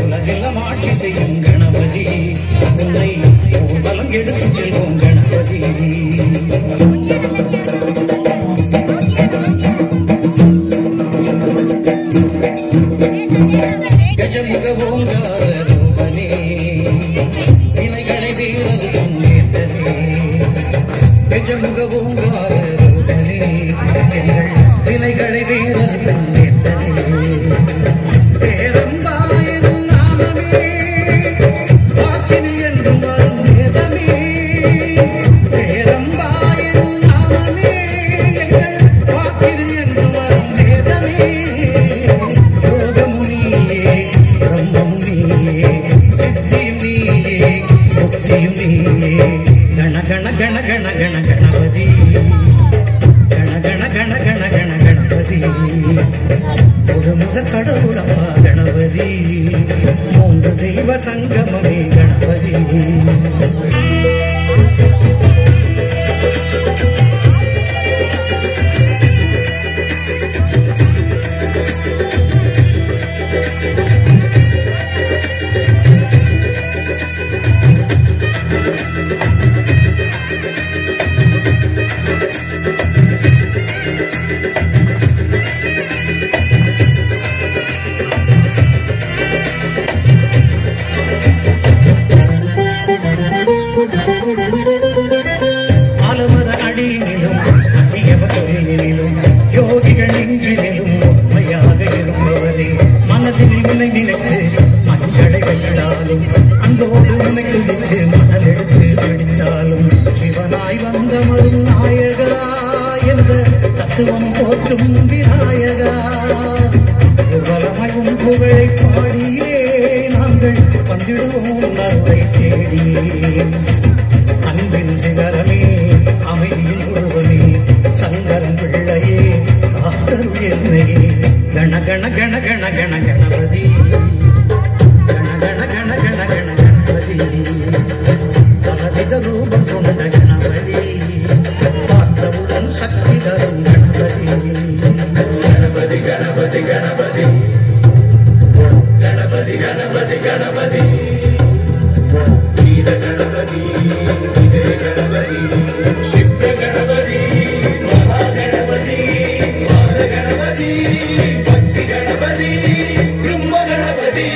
உலகெல்லாம் ஆட்சி செய்யும் கணபதி, உன்னை ஊர்வலம் எடுத்து செல்வோம் கணபதி. கஜமுக ஓங்கார ரூபனே, வினைகளை வீரல் நேர்ந்தனே. கஜமுக ஓங்கார ரூபனே, எங்கள் வினைகளை வீரல் நேர்ந்தனே. பேரம்பாயின் நாமமே வாக்கினில் என்றும் வரும் வேதமே. பேரம்பாயின் நாமமே எங்கள் வாக்கினில் என்றும் வரும் வேதமே. யோகமும் நீயே, பிரம்மமும் நீயே, சித்தியும் நீயே, முக்தியும் நீயே. கண கண கண கண கண கணபதி, கண கண கண கண கண கணபதி. முழுமுத கடவுளப்பா கணபதி, மூன்று தெய்வ சங்கமமே கணபதி. ஆலமர அடியிலும் அடியவர் தொழிலிலும் யோகிகள் நெஞ்சிலும் உண்மையாக இருப்பவரே. மனதில் வினை நிலைத்து மஞ்சளை வைத்தாலும், அன்போடு உன்னை துதித்து மணல் எடுத்து பிடித்தாலும், சிவனாய் வந்த மரும் நாயகா என்ற தத்துவம் போற்றும் விநாயகா. புகழமையும் புகழை பாடியே நாங்கள் வந்திடுவோம் அருளை தேடியே. அன்பின் சிகரமே, அமைதியின் உருவமே, சங்கரன் பிள்ளையே, காத்தருள் என்னையே. கண கண கண கண கண கணபதி, கண கண கண கண கண கணபதி. பலவித ரூபம் கொண்ட கணபதி, பார்த்தவுடன் சக்தி தரும் கணபதி. கணபதி கணபதி கணபதி, கணபதி கணபதி கணபதி. கணபதி கணபதி, சிவ கணபதி, மகா கணபதி, மாத கணபதி, பக்தி கணபதி, பிரம்ம கணபதி,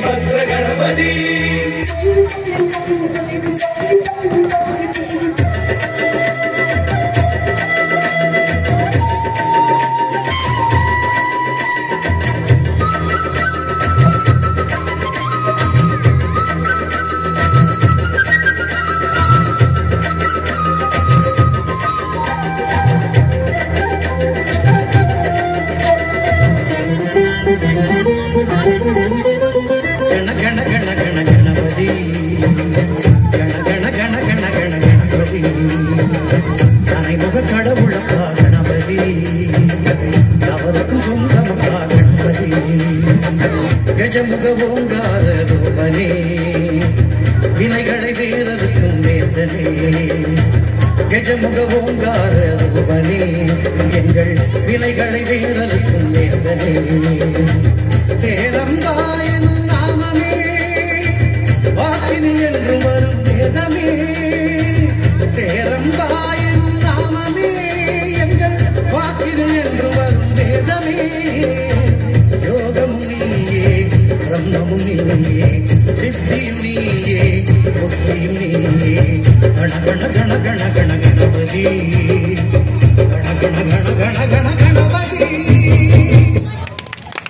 பத்ர கணபதி. கண கண கண கண கணபதி, கண கண கண கண கண கணபதி. அனைமுக கடவுளப்பா கணபதி, அவருக்கும் சொந்தமப்பா கணபதி. கஜமுக ஓங்கார ரூபனே, வினைகளை வீரருக்கும் வேந்தனே. கஜமுக ஓங்கார ரூபனே, எங்கள் வினைகளை வீரருக்கும் வேந்தனே. பேரம்பாயின் நாமமே வாக்கினில் என்றும் வரும் வேதமே. பேரம்பாயின் நாமமே எங்கள் வாக்கினில் என்றும் வரும் வேதமே. யோகமும் நீயே, பிரம்மமும் நீயே, சித்தியும் நீயே, முக்தியும் நீயே. கண கண கண கண கண கணபதி, கண கண கண கண கண கணபதி.